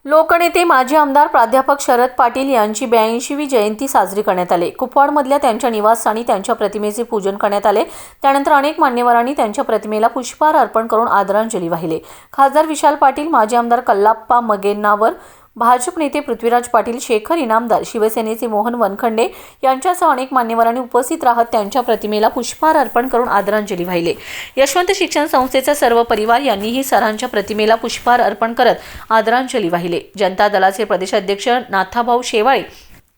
लोकनेते माजी आमदार प्राध्यापक शरद पाटील यांची 82वी जयंती साजरी करण्यात आली। कुपवाडमधल्या त्यांच्या निवासस्थानी त्यांच्या प्रतिमेचे पूजन करण्यात आले। त्यानंतर अनेक मान्यवरांनी त्यांच्या प्रतिमेला पुष्पहार अर्पण करून आदरांजली वाहिली। खासदार विशाल पाटील, माजी आमदार कल्लाप्पा मगेन्नावर, भाजप नेते पृथ्वीराज पाटील, शेखर इनामदार, शिवसेनेचे मोहन वनखंडे यांच्यासह अनेक मान्यवरांनी उपस्थित राहत त्यांच्या प्रतिमेला पुष्पहार अर्पण करून आदरांजली वाहिली। यशवंत शिक्षण संस्थेचा सर्व परिवार यांनीही सरांच्या प्रतिमेला पुष्पहार अर्पण करत आदरांजली वाहिली। जनता दलाचे प्रदेशाध्यक्ष नाथाभाऊ शेवाळे,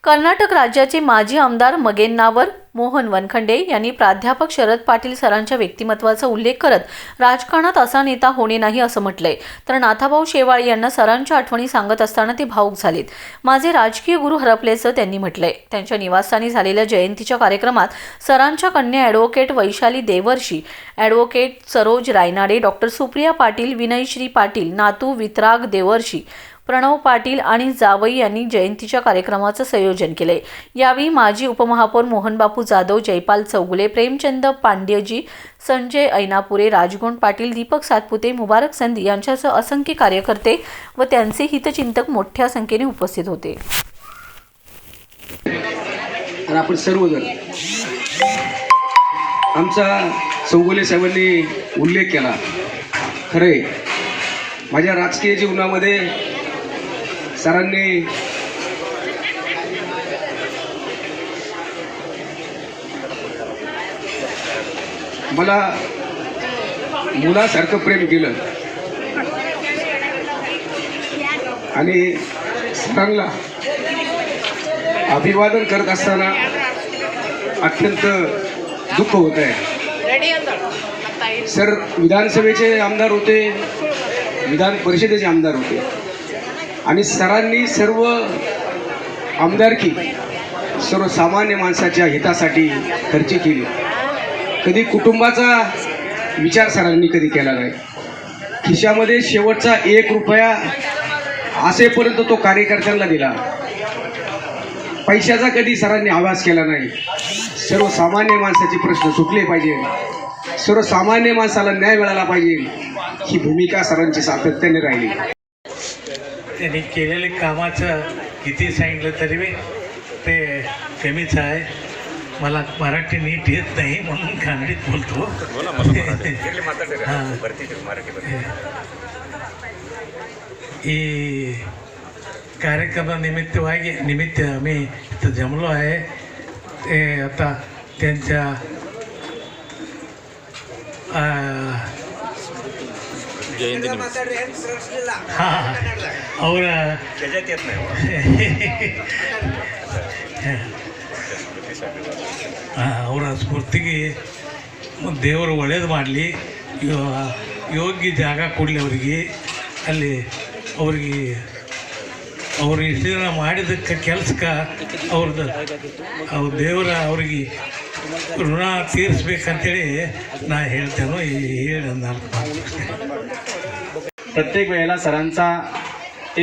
कर्नाटक राज्याचे माजी आमदार मगेन्नावर, मोहन वनखंडे यांनी प्राध्यापक शरद पाटील सरांच्या व्यक्तिमत्वाचा उल्लेख करत राजकारणात असा नेता होणे नाही असं म्हटलंय। तर नाथाभाऊ शेवाळे यांना सरांच्या आठवणी सांगत असताना ते भावुक झालेत। माझे राजकीय गुरु हरपल्याचं त्यांनी म्हटलंय। त्यांच्या निवासस्थानी झालेल्या जयंतीच्या कार्यक्रमात सरांच्या कन्या advocate Vaishali Devarshi, advocate Saroj Raynade, doctor Supriya Patil, Vinayshree Patil, नातू वितराग देवर्षी, प्रणव पाटील आणि जावई यांनी जयंतीच्या कार्यक्रमाचं संयोजन केले। यावेळी माजी उपमहापौर मोहनबापू जाधव, जयपाल चौगुले, प्रेमचंद पांड्यजी, संजय ऐनापुरे, राजगोंड पाटील, दीपक सातपुते, मुबारक संधी यांच्यासह असंख्य कार्यकर्ते व त्यांचे हितचिंतक मोठ्या संख्येने उपस्थित होते। आपण सर्वजण आमचा चौगुले साहेबांनी उल्लेख केला। खरे माझ्या राजकीय जीवनामध्ये सरांनी मला मुलासारखं प्रेम केलं आणि सरांना अभिवादन करत असताना अत्यंत दुःख होत आहे। सर विधानसभेचे आमदार होते, विधान परिषदेचे आमदार होते आणि सरांनी सर्व आमदारकी सर्वसामान्य माणसाच्या हितासाठी खर्च केली। कधी कुटुंबाचा विचार सरांनी कधी केला नाही। खिशामध्ये शेवटचा 1 रुपया असेपर्यंत तो कार्यकर्त्यांना दिला। पैशाचा कधी सरांनी आवाज केला नाही। सर्वसामान्य माणसाचे प्रश्न सुटले पाहिजे, सर्वसामान्य माणसाला न्याय मिळाला पाहिजे, ही भूमिका सरांची सातत्याने राहिली। त्यांनी केलेले कामाचं किती सांगितलं तरी ते कमीच आहे। मला मराठी नीट येत नाही म्हणून कानडीत बोलतो। ही कार्यक्रमानिमित्त निमित्त आम्ही इथं जमलो आहे। ते आता त्यांच्या ಅವರ ಅವರ ಸ್ಫೂರ್ತಿಗೆ ದೇವರು ಒಳ್ಳೇದು ಮಾಡಲಿ, ಯೋಗ್ಯ ಜಾಗ ಕೊಡಲಿ ಅವರಿಗೆ। ಅಲ್ಲಿ ಅವ್ರಿಗೆ ಅವ್ರು ಇಷ್ಟು ದಿನ ಮಾಡಿದ್ದಕ್ಕೆ ಕೆಲಸಕ್ಕೆ ಅವ್ರದ್ದು ದೇವರ ಅವ್ರಿಗೆ ಋಣ ತೀರಿಸ್ಬೇಕಂತೇಳಿ ನಾ ಹೇಳ್ತೇನೆ। ಹೇಳಿ ನಾನು प्रत्येक वेळेला सरांचा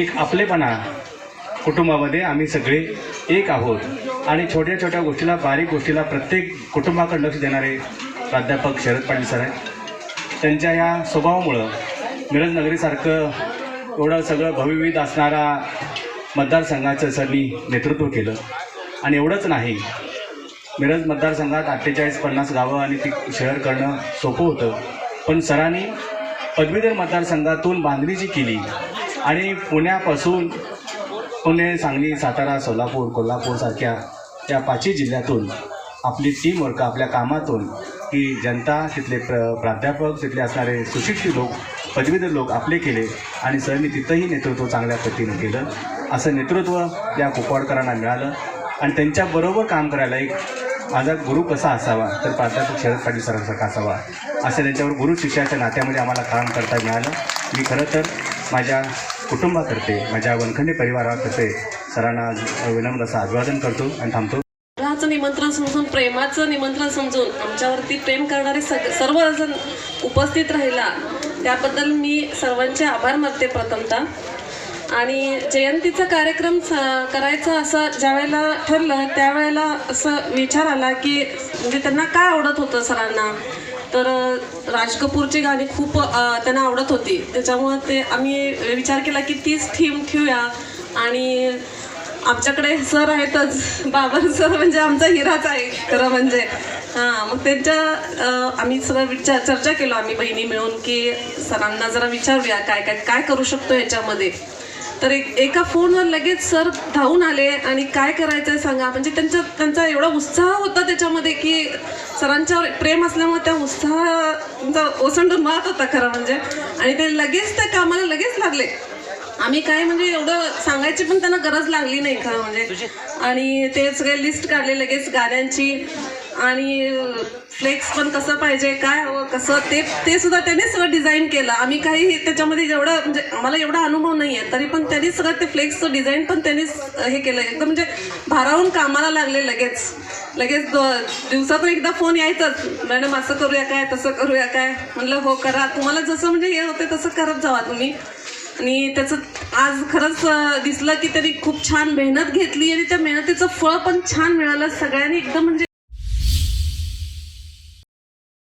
एक आपलेपणा, कुटुंबामध्ये आम्ही सगळे एक आहोत आणि छोट्या छोट्या गोष्टीला, बारीक गोष्टीला प्रत्येक कुटुंबाकडे लक्ष देणारे प्राध्यापक शरद पाटील सर आहेत। त्यांच्या या स्वभावामुळं मिरज नगरीसारखं एवढं सगळं भविविध असणारा मतदारसंघाचं सरनी नेतृत्व केलं। आणि एवढंच नाही, मिरज मतदारसंघात 48-50 गावं आणि ती शहर करणं सोपं होतं, पण सरांनी पदवीधर मतदारसंघातून बांधणी जी केली आणि पुण्यापासून पुणे, सांगली, सातारा, सोलापूर, कोल्हापूरसारख्या या 5 जिल्ह्यातून आपली टीमवर्क, आपल्या कामातून की जनता, तिथले प्राध्यापक, तिथले असणारे सुशिक्षित लोक, पदवीधर लोक आपले केले आणि सरनी तिथंही नेतृत्व चांगल्या पद्धतीने केलं। असं नेतृत्व या कुपवाडकरांना मिळालं आणि त्यांच्याबरोबर काम करायला एक माझा गुरु कसा असावा तर प्राध्यापक शरद पाटील सरांसारखा असावा, असं त्यांच्यावर गुरु शिष्याच्या नात्यामध्ये आम्हाला काम करता मिळालं। मी खरं तर माझ्या कुटुंबातर्फे, माझ्या वनखंडे परिवारातर्फे सरांना विनम्र असं अभिवादन करतो आणि थांबतो। प्रेमाचं निमंत्रण समजून, प्रेमाचं निमंत्रण समजून आमच्यावरती प्रेम करणारे सर्वजण उपस्थित राहिला त्याबद्दल मी सर्वांचे आभार मानते प्रथमतः। आणि जयंतीचा कार्यक्रम करायचा असं ज्यावेळेला ठरलं त्यावेळेला असं विचार आला की म्हणजे त्यांना काय आवडत होतं सरांना, तर राज कपूरची गाणी खूप त्यांना आवडत होती, त्याच्यामुळं ते आम्ही विचार केला की तीच थीम ठेवूया. आणि आमच्याकडे सर आहेतच, बाबर सर म्हणजे आमचा हिराच आहे खरं म्हणजे. हां, मग त्यांच्या आम्ही सगळं चर्चा केलो आम्ही बहिणी मिळून की सरांना जरा विचारूया काय काय काय करू शकतो याच्यामध्ये. तर एका फोनवर लगेच सर धावून आले आणि काय करायचं आहे सांगा. म्हणजे त्यांचा एवढा उत्साह होता त्याच्यामध्ये की सरांच्यावर प्रेम असल्यामुळे त्या उत्साहाचा ओसंडून वाहत होता खरं म्हणजे. आणि ते लगेच त्या कामाला लगेच लागले. आम्ही काय म्हणजे एवढं सांगायची पण त्यांना गरज लागली नाही खरं म्हणजे. आणि ते सगळे लिस्ट काढले लगेच गाण्यांची आणि फ्लेक्स पण कसं पाहिजे काय हवं कसं ते सुद्धा त्यांनी सगळं डिझाईन केलं. आम्ही काही त्याच्यामध्ये जेवढं म्हणजे आम्हाला एवढा अनुभव नाही आहे तरी पण त्यांनी सगळं ते फ्लेक्सचं डिझाईन पण त्यांनीच हे केलं. एकदम म्हणजे भारावून कामाला लागले लगेच दिवसातून एकदा फोन यायचाच, मॅडम असं करूया काय तसं करूया काय. म्हणलं हो करा, तुम्हाला जसं म्हणजे हे होते तसं करत जावा तुम्ही. आणि त्याचं आज खरंच दिसलं की त्यांनी खूप छान मेहनत घेतली आणि त्या मेहनतीचं फळ पण छान मिळालं सगळ्यांनी एकदम म्हणजे